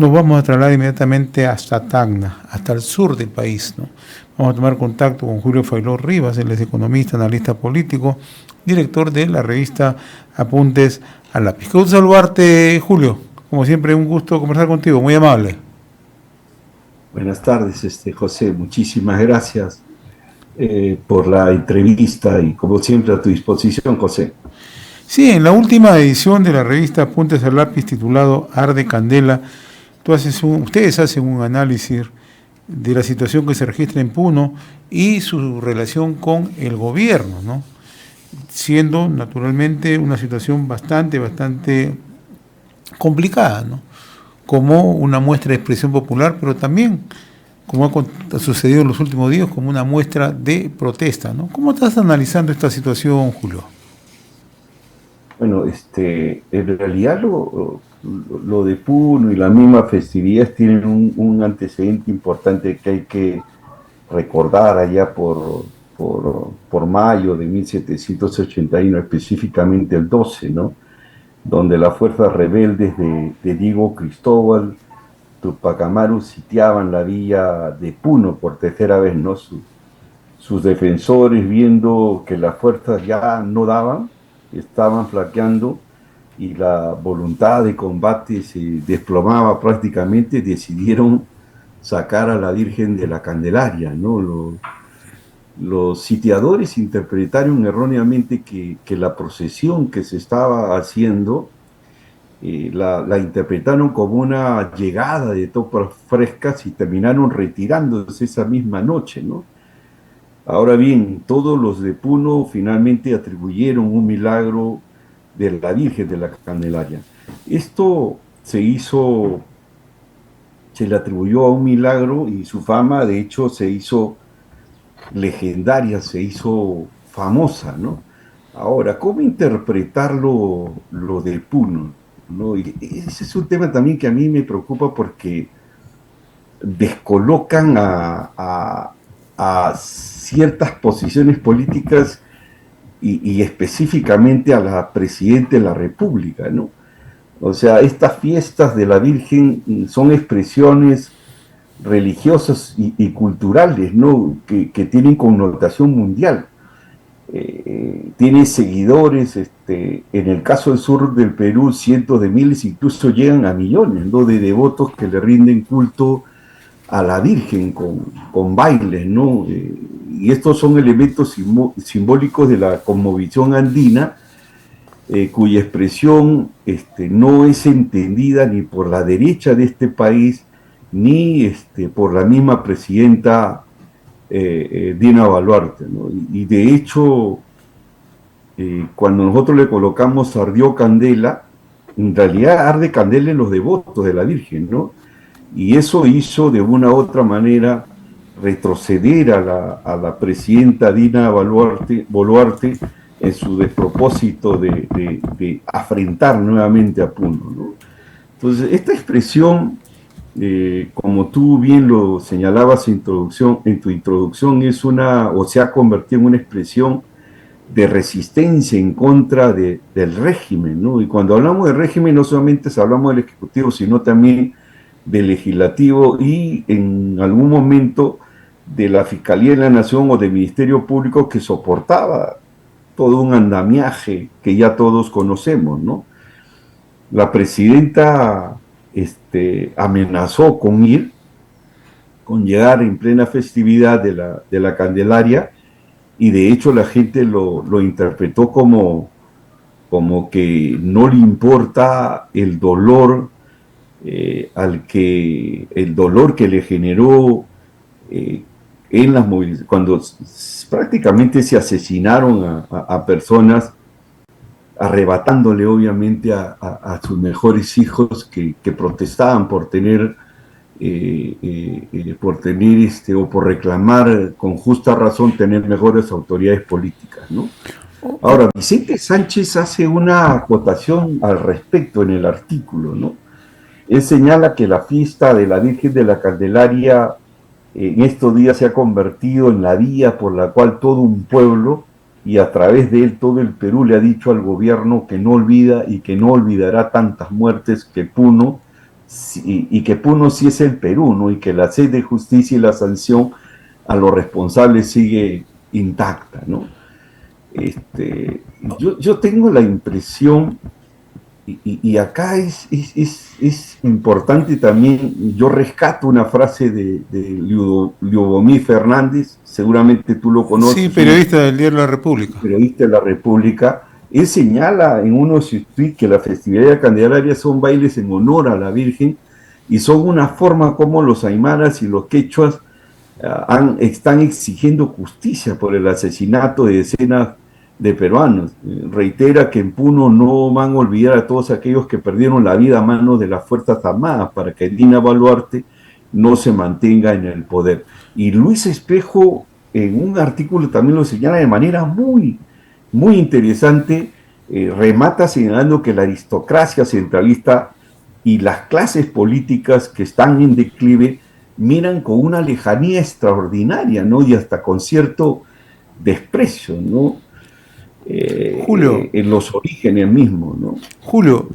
nos vamos a trasladar inmediatamente hasta Tacna, hasta el sur del país, ¿no? Vamos a tomar contacto con Julio Failó Rivas, él es economista, analista político, director de la revista Apuntes al Lápiz. Quiero saludarte, Julio. Como siempre, un gusto conversar contigo, muy amable. Buenas tardes, José. Muchísimas gracias por la entrevista y como siempre a tu disposición, José. Sí, en la última edición de la revista Apuntes al Lápiz titulado Arde Candela, ustedes hacen un análisis de la situación que se registra en Puno y su relación con el gobierno, ¿no? Siendo naturalmente una situación bastante complicada, ¿no? Como una muestra de expresión popular, pero también, como ha sucedido en los últimos días, como una muestra de protesta, ¿no? ¿Cómo estás analizando esta situación, Julio? Bueno, en realidad lo de Puno y la misma festividad tienen un antecedente importante que hay que recordar allá por mayo de 1781, específicamente el 12, ¿no? Donde las fuerzas rebeldes de Diego Cristóbal Tupac Amaru sitiaban la villa de Puno por tercera vez, ¿no? Sus defensores, viendo que las fuerzas ya no daban, estaban flaqueando y la voluntad de combate se desplomaba prácticamente, decidieron sacar a la Virgen de la Candelaria, ¿no? Los sitiadores interpretaron erróneamente que la procesión que se estaba haciendo la interpretaron como una llegada de tropas frescas y terminaron retirándose esa misma noche, ¿no? Ahora bien, todos los de Puno finalmente atribuyeron un milagro de la Virgen de la Candelaria. Esto se le atribuyó a un milagro y su fama, de hecho, se hizo legendaria, se hizo famosa, ¿no? Ahora, ¿cómo interpretar lo de Puno? ¿No? Y ese es un tema también que a mí me preocupa porque descolocan a ciertas posiciones políticas y específicamente a la Presidenta de la República, ¿no? O sea, estas fiestas de la Virgen son expresiones religiosas y culturales, ¿no? Que tienen connotación mundial. Tiene seguidores, en el caso del sur del Perú, cientos de miles, incluso llegan a millones, ¿no? De devotos que le rinden culto a la Virgen con bailes, ¿no? Y estos son elementos simbólicos de la cosmovisión andina, cuya expresión no es entendida ni por la derecha de este país, ni por la misma presidenta Dina Boluarte, ¿no? Y de hecho, cuando nosotros le colocamos ardió candela, en realidad arde candela en los devotos de la Virgen, ¿no? Y eso hizo de una u otra manera retroceder a la presidenta Dina Boluarte en su despropósito de afrentar nuevamente a Puno, ¿no? Entonces, esta expresión, como tú bien lo señalabas en tu introducción, es o se ha convertido en una expresión de resistencia en contra del régimen, ¿no? Y cuando hablamos de régimen, no solamente hablamos del Ejecutivo, sino también del Legislativo y en algún momento de la Fiscalía de la Nación o del Ministerio Público que soportaba todo un andamiaje que ya todos conocemos, ¿no? La presidenta amenazó con llegar en plena festividad de la Candelaria, y de hecho la gente lo interpretó como que no le importa el dolor el dolor que le generó en las movilizaciones, cuando prácticamente se asesinaron a personas, arrebatándole obviamente sus mejores hijos que protestaban por tener o por reclamar con justa razón tener mejores autoridades políticas, ¿no? Ahora, Vicente Sánchez hace una acotación al respecto en el artículo, ¿no? Él señala que la fiesta de la Virgen de la Candelaria en estos días se ha convertido en la vía por la cual todo un pueblo y a través de él todo el Perú le ha dicho al gobierno que no olvida y que no olvidará tantas muertes que Puno y que Puno sí es el Perú, ¿no? Y que la sed de justicia y la sanción a los responsables sigue intacta, ¿no? Yo tengo la impresión, y acá es importante también, yo rescato una frase de Liudomir Fernández, seguramente tú lo Sí, conoces, un periodista del diario La República. periodista de la República. Él señala en uno de sus tweets que la festividad de la Candelaria son bailes en honor a la Virgen y son una forma como los aymaras y los quechuas están exigiendo justicia por el asesinato de decenas de peruanos. Reitera que en Puno no van a olvidar a todos aquellos que perdieron la vida a manos de las Fuerzas Armadas para que Dina Boluarte no se mantenga en el poder. Y Luis Espejo en un artículo también lo señala de manera muy interesante, remata señalando que la aristocracia centralista y las clases políticas que están en declive miran con una lejanía extraordinaria, ¿no? Y hasta con cierto desprecio, ¿no? Julio, En los orígenes mismos, ¿no? Julio,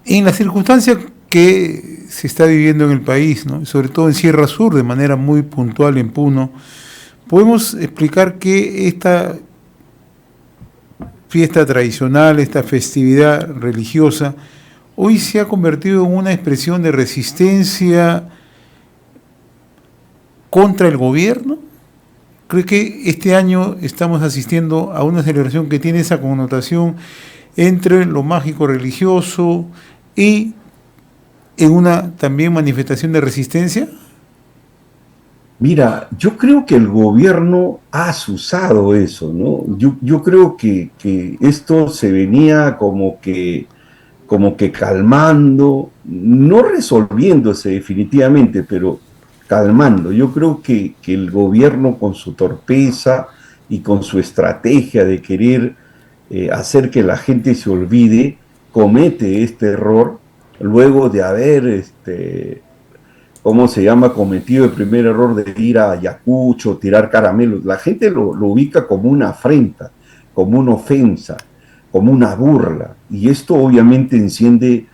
en las circunstancias que se está viviendo en el país, ¿no? Sobre todo en Sierra Sur, de manera muy puntual en Puno, podemos explicar que esta fiesta tradicional, esta festividad religiosa, hoy se ha convertido en una expresión de resistencia contra el gobierno. Creo que este año estamos asistiendo a una celebración que tiene esa connotación entre lo mágico religioso y en una también manifestación de resistencia. Mira, yo creo que el gobierno ha asusado eso, ¿no? Yo creo que esto se venía como que calmando, no resolviéndose definitivamente, pero calmando. Yo creo que el gobierno con su torpeza y con su estrategia de querer hacer que la gente se olvide, comete este error luego de haber ¿cómo se llama? Cometido el primer error de ir a Ayacucho, tirar caramelos. La gente lo ubica como una afrenta, como una ofensa, como una burla. Y esto obviamente enciende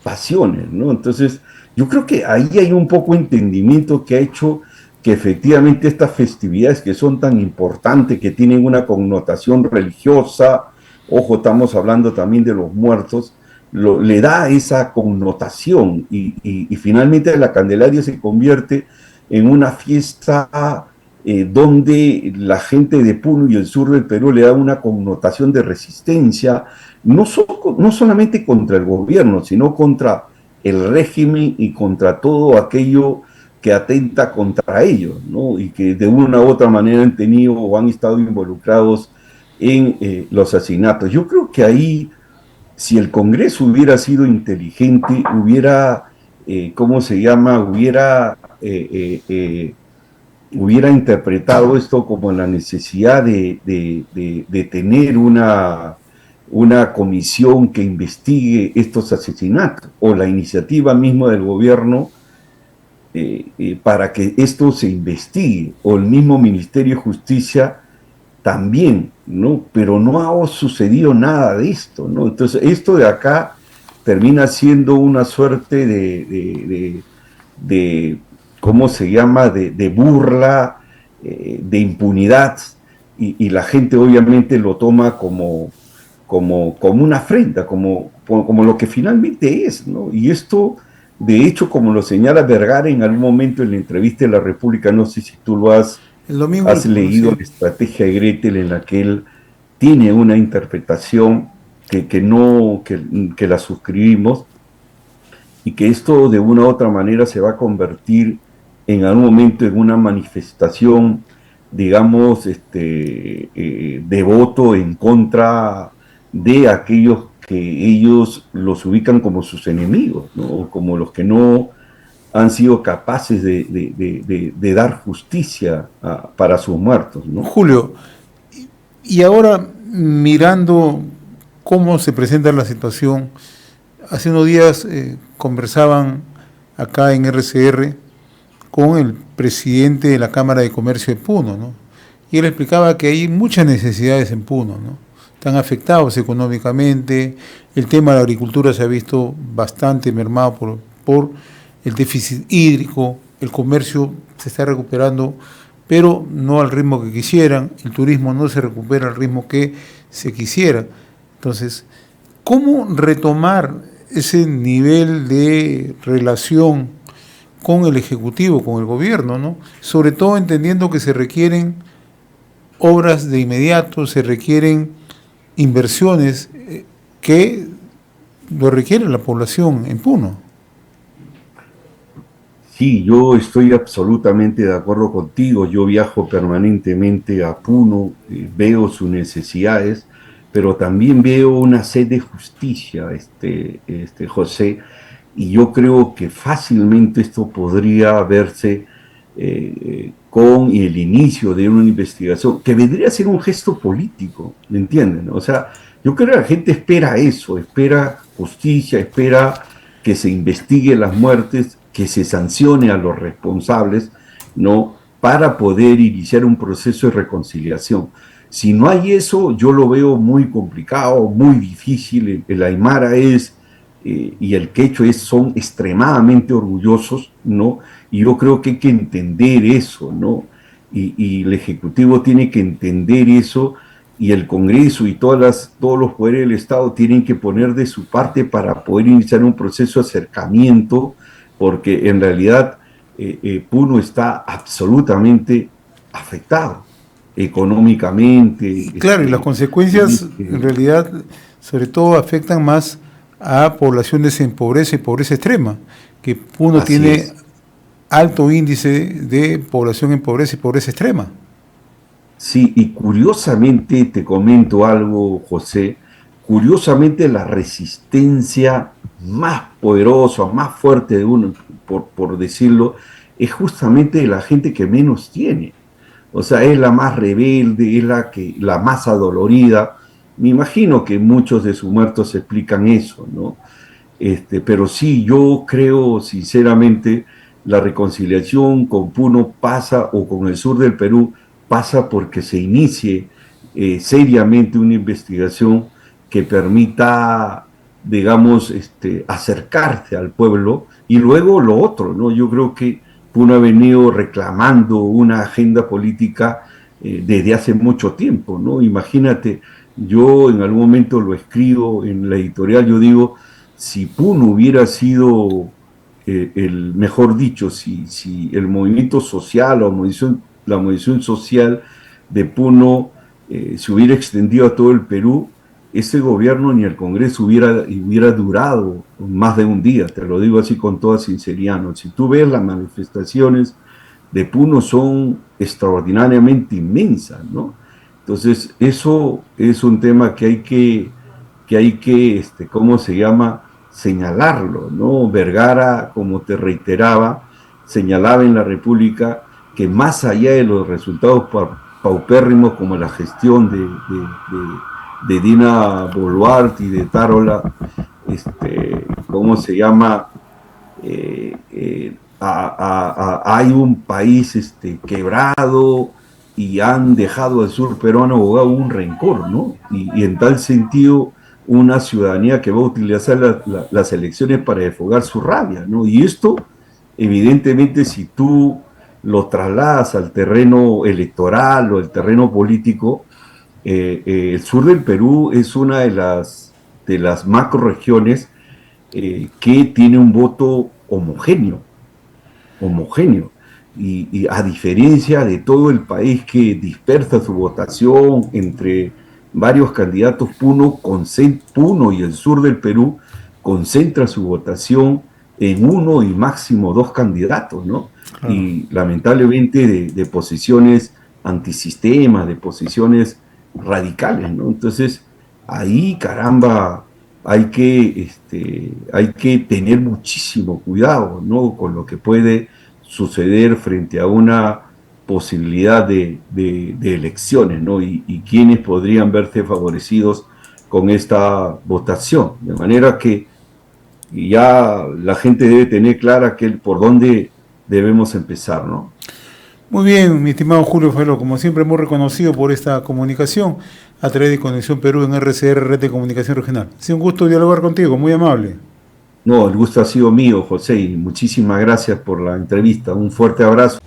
pasiones, ¿no? Entonces, yo creo que ahí hay un poco de entendimiento que ha hecho que efectivamente estas festividades que son tan importantes, que tienen una connotación religiosa, ojo, estamos hablando también de los muertos, le da esa connotación y finalmente la Candelaria se convierte en una fiesta donde la gente de Puno y el sur del Perú le da una connotación de resistencia, no solamente contra el gobierno, sino contra el régimen y contra todo aquello que atenta contra ellos, ¿no? Y que de una u otra manera han tenido o han estado involucrados en los asesinatos. Yo creo que ahí, si el Congreso hubiera sido inteligente, hubiera, ¿cómo se llama? Hubiera interpretado esto como la necesidad de tener una comisión que investigue estos asesinatos, o la iniciativa misma del gobierno para que esto se investigue, o el mismo Ministerio de Justicia también, ¿no? Pero no ha sucedido nada de esto, ¿no? Entonces, esto de acá termina siendo una suerte de ¿cómo se llama?, de burla, de impunidad, y la gente obviamente lo toma como una afrenta, como lo que finalmente es, ¿no? Y esto, de hecho, como lo señala Vergara en algún momento en la entrevista de La República, no sé si tú lo has El domingo has leído sí. la estrategia de Gretel, en la que él tiene una interpretación que la suscribimos, y que esto de una u otra manera se va a convertir en algún momento en una manifestación, digamos, de voto en contra de aquellos que ellos los ubican como sus enemigos, ¿no? Como los que no han sido capaces de dar justicia para sus muertos, ¿no? Julio, y ahora mirando cómo se presenta la situación, hace unos días conversaban acá en RCR con el presidente de la Cámara de Comercio de Puno, ¿no? Y él explicaba que hay muchas necesidades en Puno, ¿no? están afectados económicamente, el tema de la agricultura se ha visto bastante mermado por el déficit hídrico, el comercio se está recuperando, pero no al ritmo que quisieran, el turismo no se recupera al ritmo que se quisiera. Entonces, ¿cómo retomar ese nivel de relación con el Ejecutivo, con el gobierno, ¿no? Sobre todo entendiendo que se requieren obras de inmediato, se requieren inversiones que lo requiere la población en Puno. Sí, yo estoy absolutamente de acuerdo contigo. Yo viajo permanentemente a Puno, veo sus necesidades, pero también veo una sed de justicia, José, y yo creo que fácilmente esto podría verse con el inicio de una investigación, que vendría a ser un gesto político, ¿me entienden? O sea, yo creo que la gente espera eso, espera justicia, espera que se investigue las muertes, que se sancione a los responsables, ¿no? Para poder iniciar un proceso de reconciliación. Si no hay eso, yo lo veo muy complicado, muy difícil. El Aymara y el quechua son extremadamente orgullosos, ¿no? Y yo creo que hay que entender eso, ¿no? Y el Ejecutivo tiene que entender eso, y el Congreso y todos los poderes del Estado tienen que poner de su parte para poder iniciar un proceso de acercamiento, porque en realidad Puno está absolutamente afectado económicamente. Y claro, y las consecuencias en realidad sobre todo afectan más a poblaciones en pobreza y pobreza extrema, que Puno tiene alto índice de población en pobreza y pobreza extrema. Sí, y curiosamente te comento algo, José, curiosamente la resistencia más poderosa, más fuerte de uno, por decirlo, es justamente de la gente que menos tiene. O sea, es la más rebelde, es la más adolorida. Me imagino que muchos de sus muertos explican eso, ¿no? Pero sí, yo creo sinceramente la reconciliación con Puno pasa, o con el sur del Perú, pasa porque se inicie seriamente una investigación que permita, digamos, acercarse al pueblo. Y luego lo otro, ¿no? Yo creo que Puno ha venido reclamando una agenda política desde hace mucho tiempo, ¿no? Imagínate, yo en algún momento lo escribo en la editorial, yo digo, si Puno hubiera sido, mejor dicho, si el movimiento social o la movilización social de Puno se hubiera extendido a todo el Perú, ese gobierno ni el Congreso hubiera durado más de un día, te lo digo así con toda sinceridad, ¿no? Si tú ves las manifestaciones de Puno son extraordinariamente inmensas, ¿no? Entonces, eso es un tema que hay que, ¿cómo se llama? Señalarlo, ¿no? Vergara, como te reiteraba, señalaba en la República que más allá de los resultados paupérrimos como la gestión de Dina Boluarte y de Tarola, ¿cómo se llama? Hay un país quebrado, y han dejado al sur peruano abogado un rencor, ¿no? Y en tal sentido, una ciudadanía que va a utilizar las elecciones para desfogar su rabia, ¿no? Y esto, evidentemente, si tú lo trasladas al terreno electoral o el terreno político, el sur del Perú es una de las macroregiones que tiene un voto homogéneo. Y a diferencia de todo el país que dispersa su votación entre varios candidatos, Puno y el sur del Perú concentra su votación en uno y máximo dos candidatos, ¿no? Claro. Y lamentablemente de posiciones antisistemas, de posiciones radicales, ¿no? Entonces, ahí, caramba, hay que tener muchísimo cuidado, ¿no? Con lo que puede suceder frente a una posibilidad de elecciones, ¿no? Y quiénes podrían verse favorecidos con esta votación. De manera que ya la gente debe tener clara por dónde debemos empezar, ¿no? Muy bien, mi estimado Julio Faló, como siempre muy reconocido por esta comunicación a través de Conexión Perú en RCR, Red de Comunicación Regional. Ha sido un gusto dialogar contigo, muy amable. No, el gusto ha sido mío, José, y muchísimas gracias por la entrevista. Un fuerte abrazo.